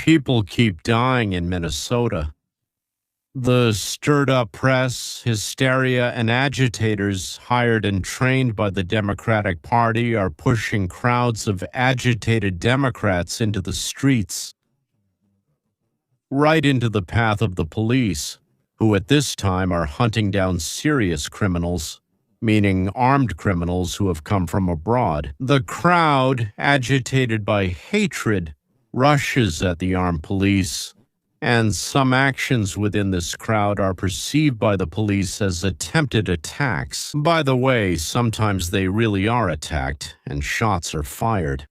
People keep dying in Minnesota. The stirred-up press, hysteria, and agitators hired and trained by the Democratic Party are pushing crowds of agitated Democrats into the streets, right into the path of the police, who at this time are hunting down serious criminals, meaning armed criminals who have come from abroad. The crowd, agitated by hatred, rushes at the armed police, and some actions within this crowd are perceived by the police as attempted attacks. By the way, sometimes they really are attacked, and shots are fired.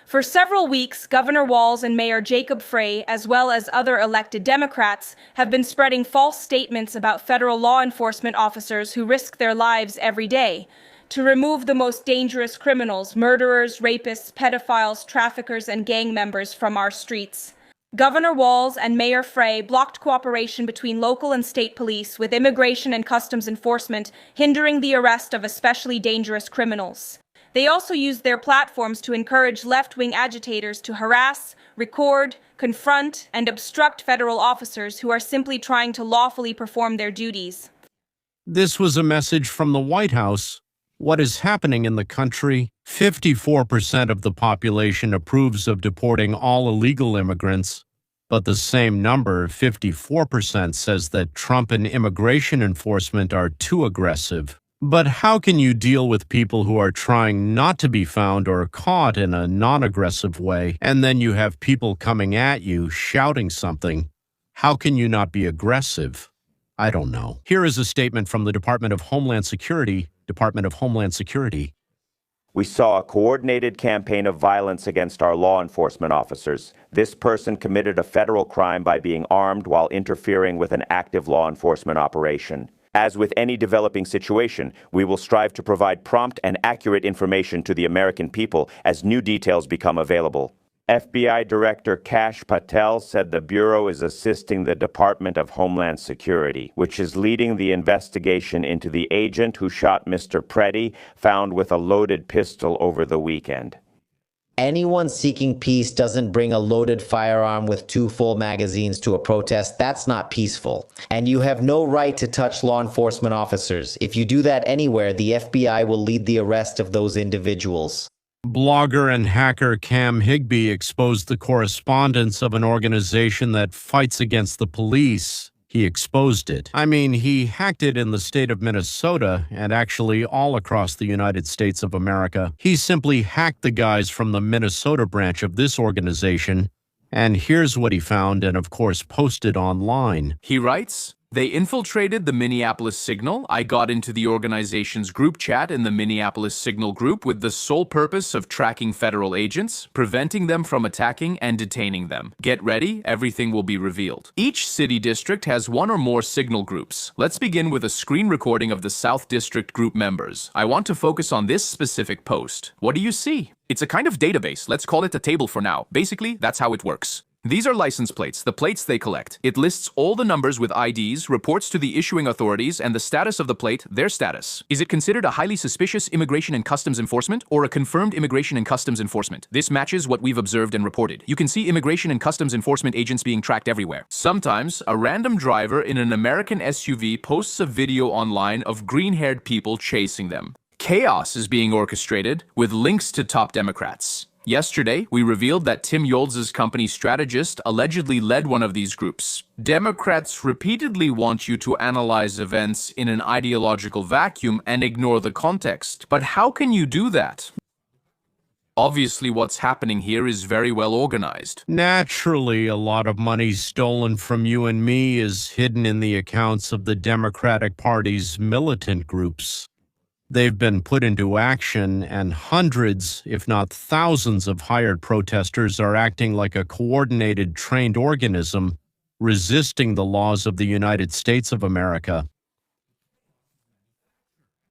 For several weeks, Governor Walz and Mayor Jacob Frey, as well as other elected Democrats, have been spreading false statements about federal law enforcement officers who risk their lives every day to remove the most dangerous criminals, murderers, rapists, pedophiles, traffickers, and gang members from our streets. Governor Walz and Mayor Frey blocked cooperation between local and state police with immigration and customs enforcement, hindering the arrest of especially dangerous criminals. They also used their platforms to encourage left-wing agitators to harass, record, confront, and obstruct federal officers who are simply trying to lawfully perform their duties. This was a message from the White House. What is happening in the country? 54% of the population approves of deporting all illegal immigrants, but the same number, 54%, says that Trump and immigration enforcement are too aggressive. But how can you deal with people who are trying not to be found or caught in a non-aggressive way, and then you have people coming at you shouting something? How can you not be aggressive? I don't know. Here is a statement from the Department of Homeland Security. We saw a coordinated campaign of violence against our law enforcement officers. This person committed a federal crime by being armed while interfering with an active law enforcement operation. As with any developing situation, we will strive to provide prompt and accurate information to the American people as new details become available. FBI Director Kash Patel said the Bureau is assisting the Department of Homeland Security, which is leading the investigation into the agent who shot Mr. Preddy, found with a loaded pistol over the weekend. Anyone seeking peace doesn't bring a loaded firearm with 2 full magazines to a protest. That's not peaceful. And you have no right to touch law enforcement officers. If you do that anywhere, the FBI will lead the arrest of those individuals. Blogger and hacker Cam Higbee exposed the correspondence of an organization that fights against the police. He exposed it. I mean, he hacked it in the state of Minnesota and actually all across the United States of America. He simply hacked the guys from the Minnesota branch of this organization, and here's what he found and, of course, posted online. He writes, "They infiltrated the Minneapolis Signal. I got into the organization's group chat in the Minneapolis Signal group with the sole purpose of tracking federal agents, preventing them from attacking and detaining them. Get ready, everything will be revealed." Each city district has 1 or more Signal groups. Let's begin with a screen recording of the South District group members. I want to focus on this specific post. What do you see? It's a kind of database. Let's call it a table for now. Basically, that's how it works. These are license plates, the plates they collect. It lists all the numbers with IDs, reports to the issuing authorities, and the status of the plate, their status. Is it considered a highly suspicious immigration and customs enforcement or a confirmed immigration and customs enforcement? This matches what we've observed and reported. You can see immigration and customs enforcement agents being tracked everywhere. Sometimes, a random driver in an American SUV posts a video online of green-haired people chasing them. Chaos is being orchestrated with links to top Democrats. Yesterday, we revealed that Tim Yolz's company strategist allegedly led one of these groups. Democrats repeatedly want you to analyze events in an ideological vacuum and ignore the context. But how can you do that? Obviously, what's happening here is very well organized. Naturally, a lot of money stolen from you and me is hidden in the accounts of the Democratic Party's militant groups. They've been put into action, and hundreds, if not thousands, of hired protesters are acting like a coordinated, trained organism, resisting the laws of the United States of America.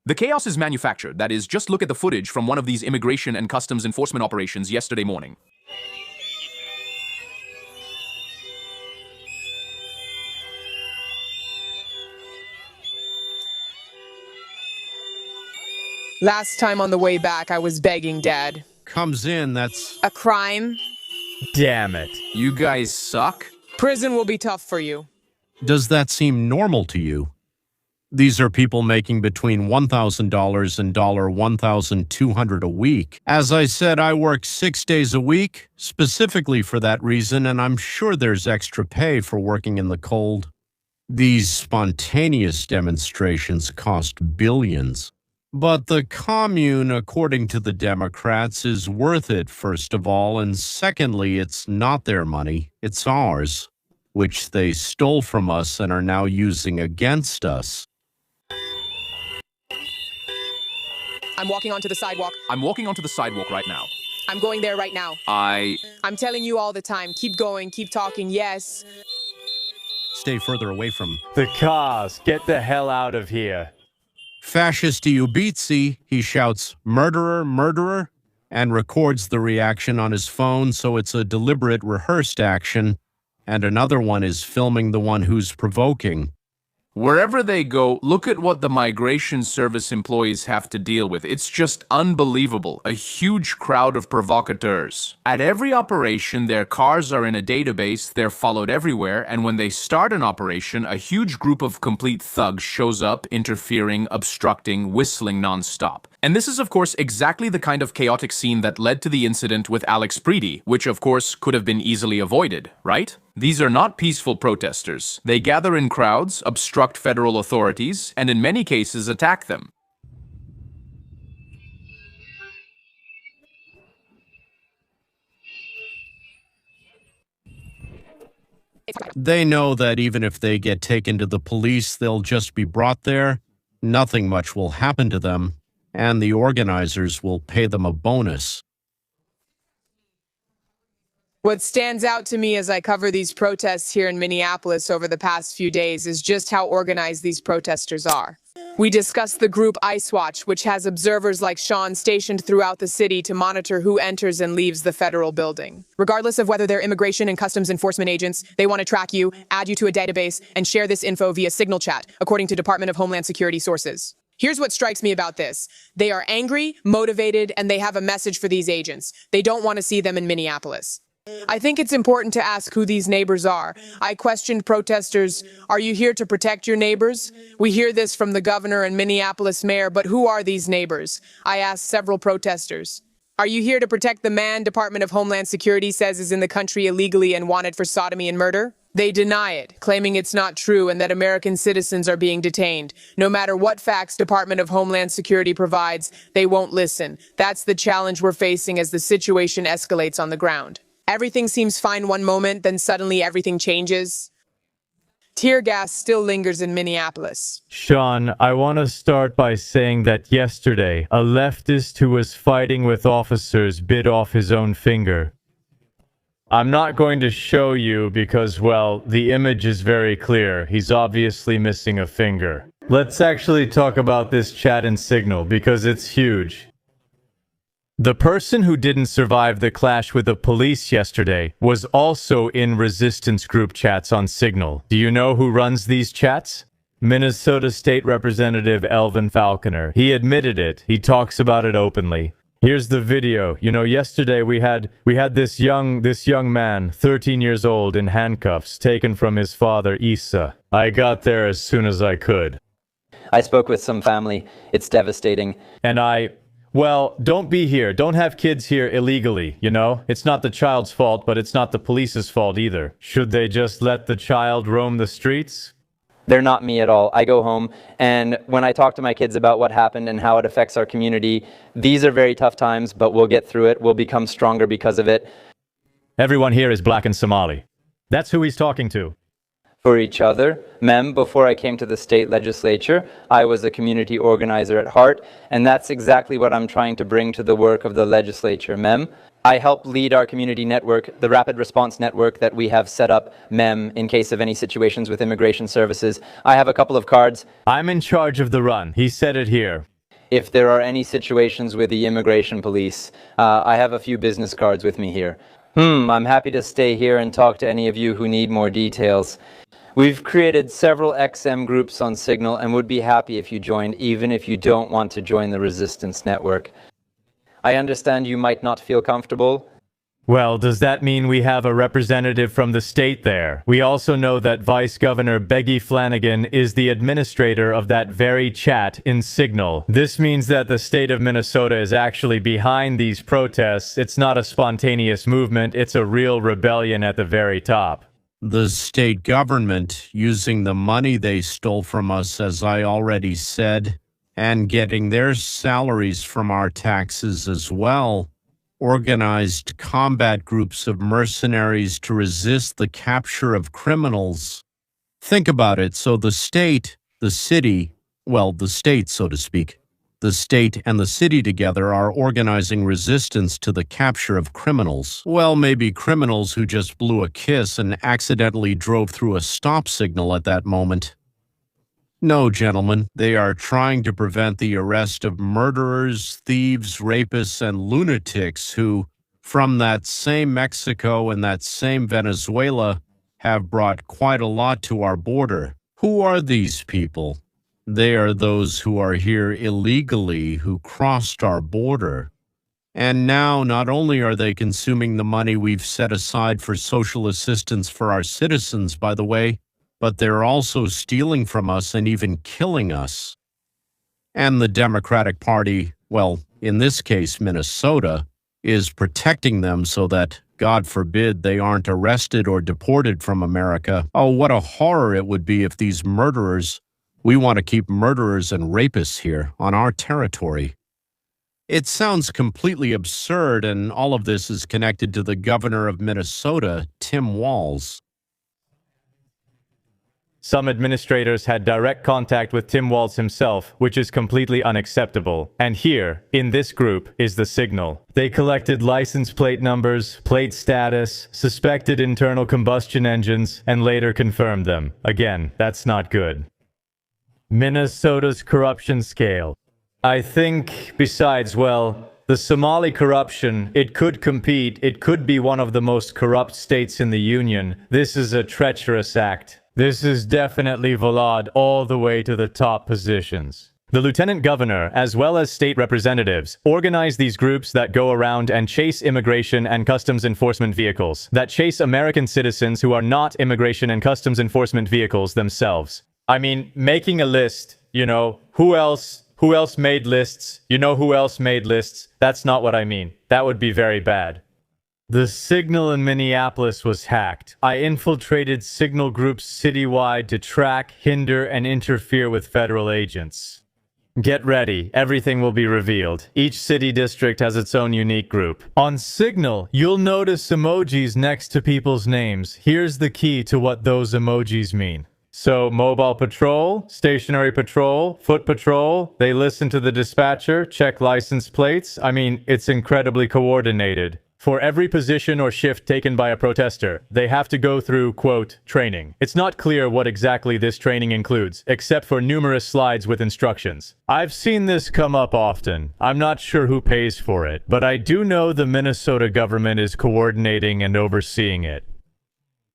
The chaos is manufactured. That is, just look at the footage from one of these immigration and customs enforcement operations yesterday morning. Last time on the way back, I was begging Dad. Comes in, that's... A crime? Damn it. You guys suck? Prison will be tough for you. Does that seem normal to you? These are people making between $1,000 and $1,200 a week. As I said, I work 6 days a week, specifically for that reason, and I'm sure there's extra pay for working in the cold. These spontaneous demonstrations cost billions. But the commune, according to the Democrats, is worth it, first of all, and secondly, it's not their money, it's ours, which they stole from us and are now using against us. I'm walking onto the sidewalk. I'm walking onto the sidewalk right now. I'm going there right now. I'm telling you all the time, keep going, keep talking, yes. Stay further away from The cars, get the hell out of here. Fascist Ubitsi. He shouts, "Murderer, murderer," and records the reaction on his phone, so it's a deliberate, rehearsed action, and another one is filming the one who's provoking. Wherever they go, look at what the migration service employees have to deal with. It's just unbelievable. A huge crowd of provocateurs. At every operation, their cars are in a database, they're followed everywhere, and when they start an operation, a huge group of complete thugs shows up, interfering, obstructing, whistling nonstop. And this is, of course, exactly the kind of chaotic scene that led to the incident with Alex Preedy, which, of course, could have been easily avoided, right? These are not peaceful protesters. They gather in crowds, obstruct federal authorities, and in many cases attack them. They know that even if they get taken to the police, they'll just be brought there, nothing much will happen to them, and the organizers will pay them a bonus. What stands out to me as I cover these protests here in Minneapolis over the past few days is just how organized these protesters are. We discussed the group Ice Watch, which has observers like Sean stationed throughout the city to monitor who enters and leaves the federal building. Regardless of whether they're immigration and customs enforcement agents, they want to track you, add you to a database, and share this info via Signal chat, according to Department of Homeland Security sources. Here's what strikes me about this. They are angry, motivated, and they have a message for these agents. They don't want to see them in Minneapolis. I think it's important to ask who these neighbors are. I questioned protesters, are you here to protect your neighbors? We hear this from the governor and Minneapolis mayor, but who are these neighbors? I asked several protesters. Are you here to protect the man Department of Homeland Security says is in the country illegally and wanted for sodomy and murder? They deny it, claiming it's not true and that American citizens are being detained. No matter what facts Department of Homeland Security provides, they won't listen. That's the challenge we're facing as the situation escalates on the ground. Everything seems fine one moment, then suddenly everything changes. Tear gas still lingers in Minneapolis. Sean, I want to start by saying that yesterday, a leftist who was fighting with officers bit off his own finger. I'm not going to show you because, well, the image is very clear. He's obviously missing a finger. Let's actually talk about this chat in Signal because it's huge. The person who didn't survive the clash with the police yesterday was also in resistance group chats on Signal. Do you know who runs these chats? Minnesota State Representative Elvin Falconer. He admitted it. He talks about it openly. Here's the video. You know, yesterday we had this young man, 13 years old, in handcuffs, taken from his father, Issa. I got there as soon as I could. I spoke with some family. It's devastating. And well, don't be here. Don't have kids here illegally, you know? It's not the child's fault, but it's not the police's fault either. Should they just let the child roam the streets? They're not me at all. I go home, and when I talk to my kids about what happened and how it affects our community, these are very tough times, but we'll get through it. We'll become stronger because of it. Everyone here is black and Somali. That's who he's talking to. For each other. Mem, before I came to the state legislature, I was a community organizer at heart, and that's exactly what I'm trying to bring to the work of the legislature. Mem, I help lead our community network, the rapid response network that we have set up, Mem, in case of any situations with immigration services. I have a couple of cards. I'm in charge of the run. He said it here. If there are any situations with the immigration police, I have a few business cards with me here. I'm happy to stay here and talk to any of you who need more details. We've created several XM groups on Signal and would be happy if you joined, even if you don't want to join the resistance network. I understand you might not feel comfortable. Well, does that mean we have a representative from the state there? We also know that Vice Governor Beggy Flanagan is the administrator of that very chat in Signal. This means that the state of Minnesota is actually behind these protests. It's not a spontaneous movement, it's a real rebellion at the very top. The state government, using the money they stole from us, as I already said, and getting their salaries from our taxes as well, organized combat groups of mercenaries to resist the capture of criminals. Think about it. So the state, the city, well, the state, so to speak, the state and the city together are organizing resistance to the capture of criminals. Well, maybe criminals who just blew a kiss and accidentally drove through a stop signal at that moment. No, gentlemen, they are trying to prevent the arrest of murderers, thieves, rapists, and lunatics who, from that same Mexico and that same Venezuela, have brought quite a lot to our border. Who are these people? They are those who are here illegally, who crossed our border. And now, not only are they consuming the money we've set aside for social assistance for our citizens, by the way, but they're also stealing from us and even killing us. And the Democratic Party, well, in this case, Minnesota, is protecting them so that, God forbid, they aren't arrested or deported from America. Oh, what a horror it would be if these murderers, we want to keep murderers and rapists here on our territory. It sounds completely absurd, and all of this is connected to the governor of Minnesota, Tim Walz. Some administrators had direct contact with Tim Walz himself, which is completely unacceptable. And here, in this group, is the signal. They collected license plate numbers, plate status, suspected internal combustion engines, and later confirmed them. Again, that's not good. Minnesota's corruption scale. I think, besides, well, the Somali corruption, it could compete, it could be one of the most corrupt states in the Union. This is a treacherous act. This is definitely Vlad all the way to the top positions. The lieutenant governor, as well as state representatives, organize these groups that go around and chase immigration and customs enforcement vehicles, that chase American citizens who are not immigration and customs enforcement vehicles themselves. I mean, making a list, you know, who else made lists? You know who else made lists? That's not what I mean. That would be very bad. The signal in Minneapolis was hacked. I infiltrated signal groups citywide to track, hinder, and interfere with federal agents. Get ready, everything will be revealed. Each city district has its own unique group. On Signal, you'll notice emojis next to people's names. Here's the key to what those emojis mean. So, mobile patrol, stationary patrol, foot patrol, they listen to the dispatcher, check license plates. I mean, it's incredibly coordinated. For every position or shift taken by a protester, they have to go through, quote, training. It's not clear what exactly this training includes, except for numerous slides with instructions. I've seen this come up often. I'm not sure who pays for it, but I do know the Minnesota government is coordinating and overseeing it.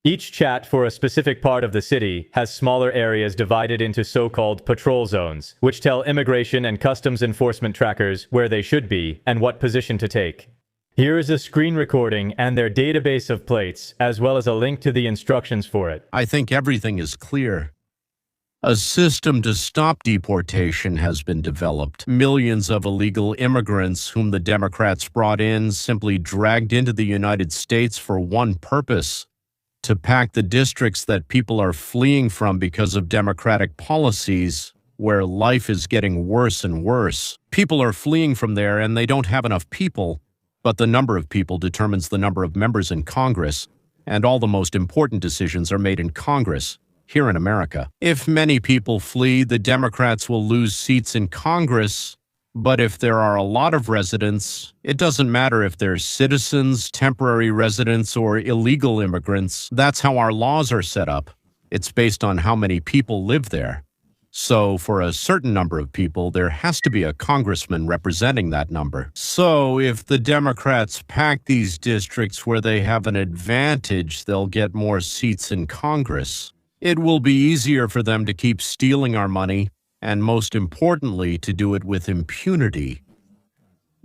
Each chat for a specific part of the city has smaller areas divided into so-called patrol zones, which tell immigration and customs enforcement trackers where they should be and what position to take. Here is a screen recording and their database of plates, as well as a link to the instructions for it. I think everything is clear. A system to stop deportation has been developed. Millions of illegal immigrants whom the Democrats brought in simply dragged into the United States for one purpose: to pack the districts that people are fleeing from because of Democratic policies, where life is getting worse and worse. People are fleeing from there and they don't have enough people. But the number of people determines the number of members in Congress, and all the most important decisions are made in Congress, here in America. If many people flee, the Democrats will lose seats in Congress, but if there are a lot of residents, it doesn't matter if they're citizens, temporary residents, or illegal immigrants. That's how our laws are set up. It's based on how many people live there. So, for a certain number of people, there has to be a congressman representing that number. So, if the Democrats pack these districts where they have an advantage, they'll get more seats in Congress. It will be easier for them to keep stealing our money, and most importantly, to do it with impunity.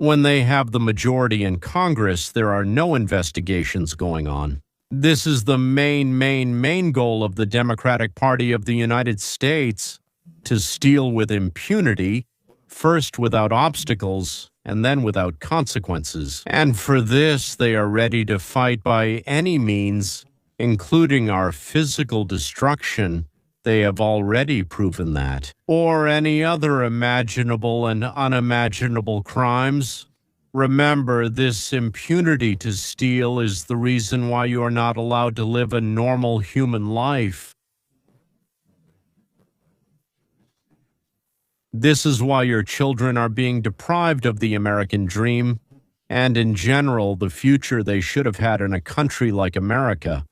When they have the majority in Congress, there are no investigations going on. This is the main goal of the Democratic Party of the United States, to steal with impunity, first without obstacles, and then without consequences. And for this, they are ready to fight by any means, including our physical destruction. They have already proven that. Or any other imaginable and unimaginable crimes. Remember, this impunity to steal is the reason why you are not allowed to live a normal human life. This is why your children are being deprived of the American dream, and in general, the future they should have had in a country like America.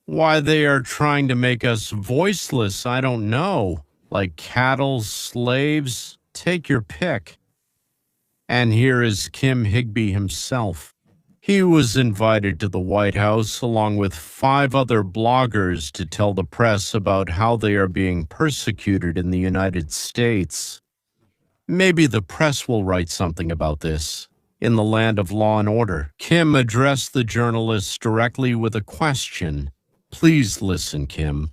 Why they are trying to make us voiceless, I don't know. Like cattle, slaves, take your pick. And here is Kim Higbee himself. He was invited to the White House along with 5 other bloggers to tell the press about how they are being persecuted in the United States. Maybe the press will write something about this. In the land of law and order, Kim addressed the journalists directly with a question. Please listen, Kim.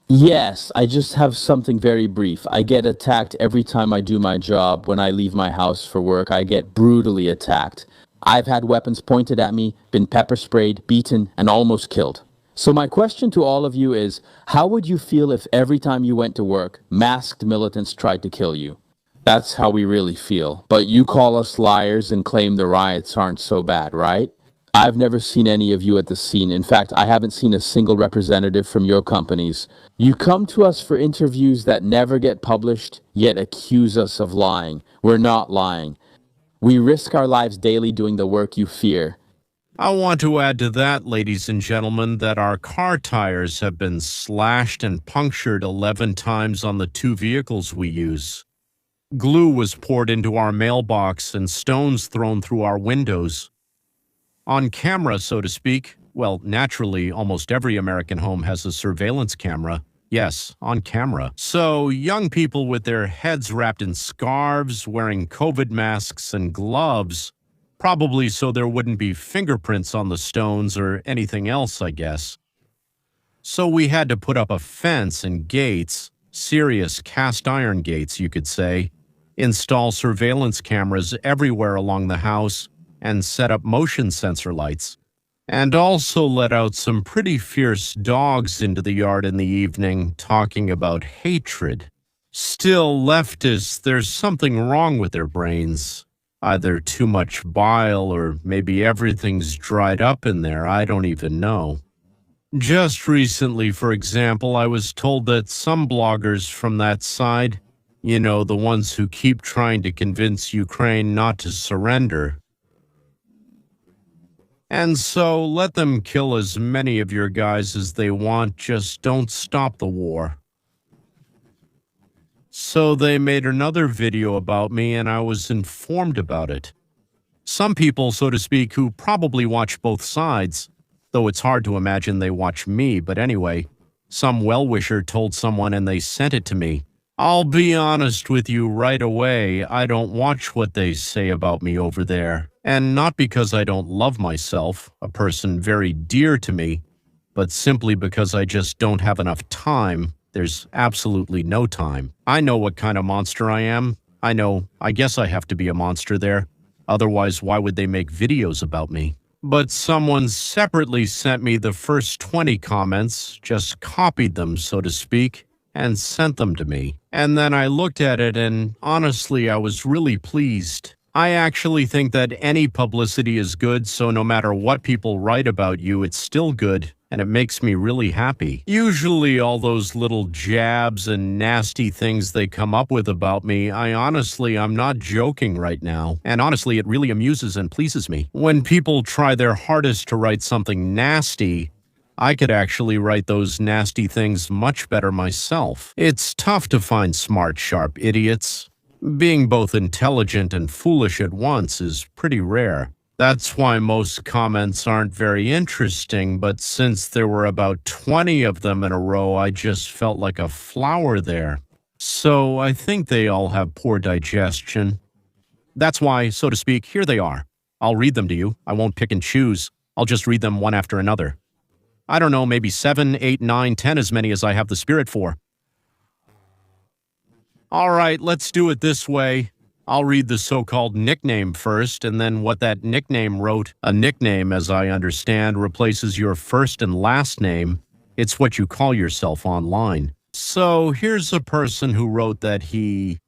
Yes, I just have something very brief. I get attacked every time I do my job. When I leave my house for work, I get brutally attacked. I've had weapons pointed at me, been pepper sprayed, beaten, and almost killed. So my question to all of you is, how would you feel if every time you went to work, masked militants tried to kill you? That's how we really feel. But you call us liars and claim the riots aren't so bad, right? I've never seen any of you at the scene. In fact, I haven't seen a single representative from your companies. You come to us for interviews that never get published, yet accuse us of lying. We're not lying. We risk our lives daily doing the work you fear. I want to add to that, ladies and gentlemen, that our car tires have been slashed and punctured 11 times on the 2 vehicles we use. Glue was poured into our mailbox and stones thrown through our windows. On camera, so to speak. Well, naturally, almost every American home has a surveillance camera. Yes, on camera. So, young people with their heads wrapped in scarves, wearing COVID masks and gloves, probably so there wouldn't be fingerprints on the stones or anything else, I guess. So we had to put up a fence and gates, serious cast iron gates, you could say, install surveillance cameras everywhere along the house, and set up motion sensor lights, and also let out some pretty fierce dogs into the yard in the evening talking about hatred. Still, leftists, there's something wrong with their brains. Either too much bile or maybe everything's dried up in there, I don't even know. Just recently, for example, I was told that some bloggers from that side, you know, the ones who keep trying to convince Ukraine not to surrender, and so let them kill as many of your guys as they want, just don't stop the war. So they made another video about me and I was informed about it. Some people, so to speak, who probably watch both sides, though it's hard to imagine they watch me, but anyway, some well-wisher told someone and they sent it to me. I'll be honest with you right away, I don't watch what they say about me over there. And not because I don't love myself, a person very dear to me, but simply because I just don't have enough time. There's absolutely no time. I know what kind of monster I am. I guess I have to be a monster there. Otherwise, why would they make videos about me? But someone separately sent me the first 20 comments, just copied them, so to speak, and sent them to me. And then I looked at it and honestly, I was really pleased. I actually think that any publicity is good, so no matter what people write about you, it's still good, and it makes me really happy. Usually all those little jabs and nasty things they come up with about me, I'm not joking right now. And honestly, it really amuses and pleases me. When people try their hardest to write something nasty, I could actually write those nasty things much better myself. It's tough to find smart, sharp idiots. Being both intelligent and foolish at once is pretty rare. That's why most comments aren't very interesting, but since there were about 20 of them in a row, I just felt like a flower there. So I think they all have poor digestion. That's why, so to speak, here they are. I'll read them to you. I won't pick and choose. I'll just read them one after another. I don't know, maybe 7, 8, 9, 10, as many as I have the spirit for. All right, let's do it this way. I'll read the so-called nickname first, and then what that nickname wrote. A nickname, as I understand, replaces your first and last name. It's what you call yourself online. So here's a person who wrote that he...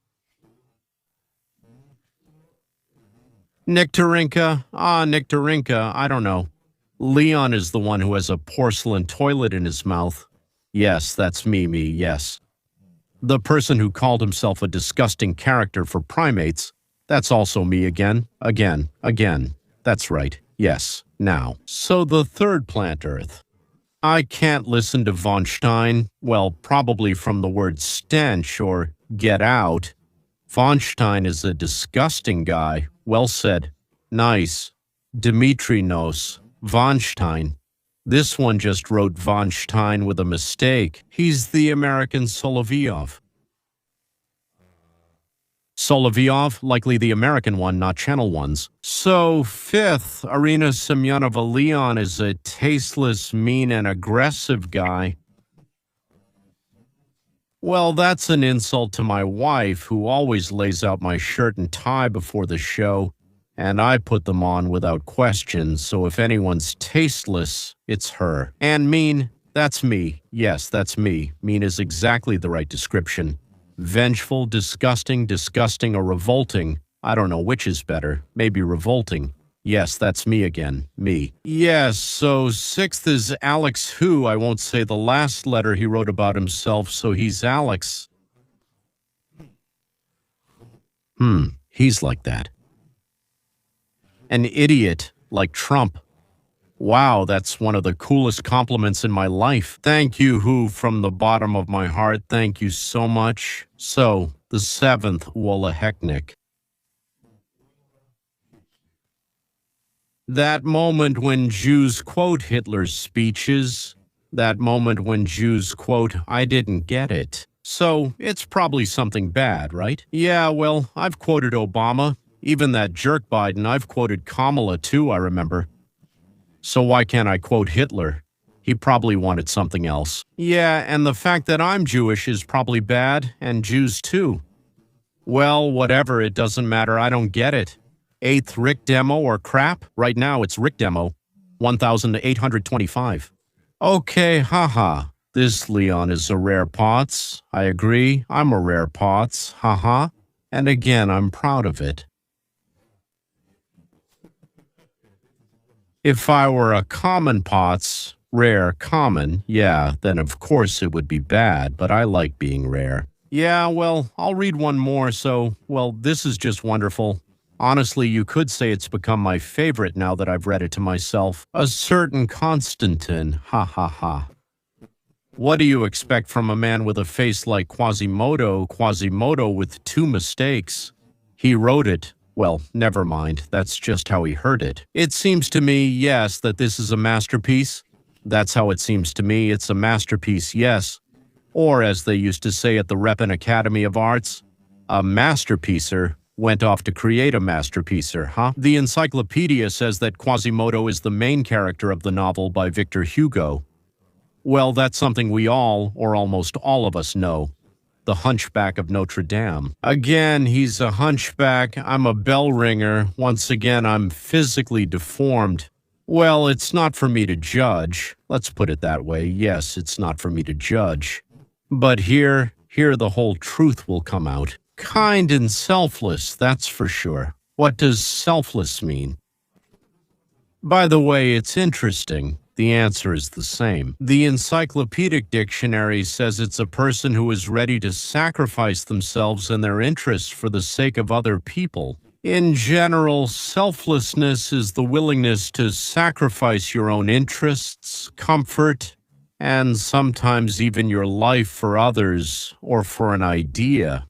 Nictarinka? Nictarinka, I don't know. Leon is the one who has a porcelain toilet in his mouth. Yes, that's me, yes. The person who called himself a disgusting character for primates, that's also me again. That's right, yes, now. So the third plant Earth. I can't listen to von Stein, well, probably from the word stench or get out. Von Stein is a disgusting guy. Well said. Nice. Dimitrinos. Von Stein. This one just wrote von Stein with a mistake. He's the American Solovyov. Solovyov, likely the American one, not Channel One's. So, fifth, Arina Semyonova Leon is a tasteless, mean, and aggressive guy. Well, that's an insult to my wife, who always lays out my shirt and tie before the show, and I put them on without question, so if anyone's tasteless, it's her. And mean, that's me. Yes, that's me. Mean is exactly the right description. Vengeful, disgusting, or revolting. I don't know which is better. Maybe revolting. Yes, that's me again. Me. Yes, so sixth is Alex who, I won't say the last letter he wrote about himself, so he's Alex. He's like that. An idiot, like Trump. Wow, that's one of the coolest compliments in my life. Thank you, who, from the bottom of my heart, thank you so much. So, the seventh, Wolahechnik. That moment when Jews quote Hitler's speeches, that moment when Jews quote, I didn't get it. So, it's probably something bad, right? Yeah, well, I've quoted Obama. Even that jerk Biden, I've quoted Kamala too, I remember. So why can't I quote Hitler? He probably wanted something else. Yeah, and the fact that I'm Jewish is probably bad, and Jews too. Well, whatever, it doesn't matter, I don't get it. Eighth Rick demo or crap? Right now it's Rick demo. 1,825. Okay, haha. This Leon is a rare pots. I agree, I'm a rare pots, haha. And again, I'm proud of it. If I were a common pots, rare, common, yeah, then of course it would be bad, but I like being rare. Yeah, well, I'll read one more, so, well, this is just wonderful. Honestly, you could say it's become my favorite now that I've read it to myself. A certain Constantine, ha ha ha. What do you expect from a man with a face like Quasimodo with 2 mistakes? He wrote it. Well, never mind, that's just how he heard it. It seems to me, yes, that this is a masterpiece. That's how it seems to me, it's a masterpiece, yes. Or, as they used to say at the Ripon Academy of Arts, a masterpiecer went off to create a masterpiecer, huh? The encyclopedia says that Quasimodo is the main character of the novel by Victor Hugo. Well, that's something we all, or almost all of us, know. The Hunchback of Notre Dame. Again, he's a hunchback, I'm a bell ringer, once again I'm physically deformed. Well, it's not for me to judge. Let's put it that way. Yes, it's not for me to judge. But here the whole truth will come out. Kind and selfless, that's for sure. What does selfless mean? By the way, it's interesting. The answer is the same. The Encyclopedic Dictionary says it's a person who is ready to sacrifice themselves and their interests for the sake of other people. In general, selflessness is the willingness to sacrifice your own interests, comfort, and sometimes even your life for others or for an idea.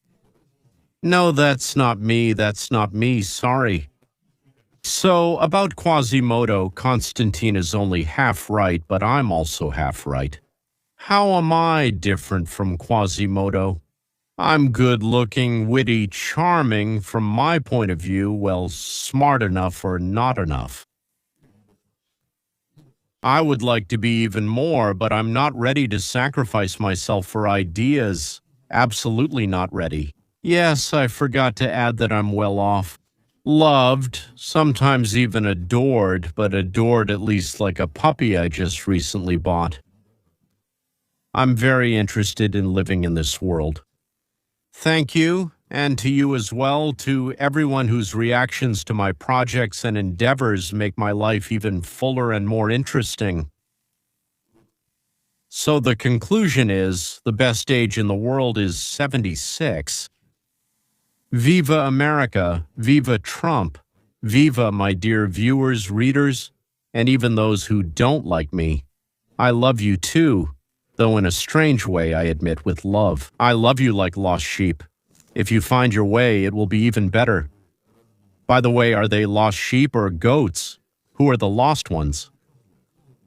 No, that's not me, sorry. So, about Quasimodo, Constantine is only half right, but I'm also half right. How am I different from Quasimodo? I'm good-looking, witty, charming from my point of view, well, smart enough or not enough. I would like to be even more, but I'm not ready to sacrifice myself for ideas. Absolutely not ready. Yes, I forgot to add that I'm well off. Loved, sometimes even adored, but adored at least like a puppy I just recently bought. I'm very interested in living in this world. Thank you, and to you as well, to everyone whose reactions to my projects and endeavors make my life even fuller and more interesting. So the conclusion is, the best age in the world is 76. Viva America, viva Trump, viva my dear viewers, readers, and even those who don't like me. I love you too, though in a strange way, I admit, with love. I love you like lost sheep. If you find your way, it will be even better. By the way, are they lost sheep or goats? Who are the lost ones?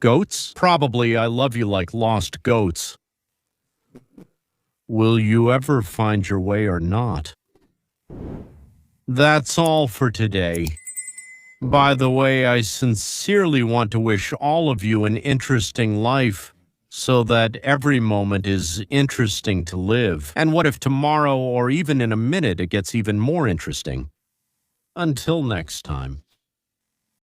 Goats? Probably I love you like lost goats. Will you ever find your way or not? That's all for today. By the way, I sincerely want to wish all of you an interesting life, so that every moment is interesting to live. And what if tomorrow or even in a minute it gets even more interesting? Until next time.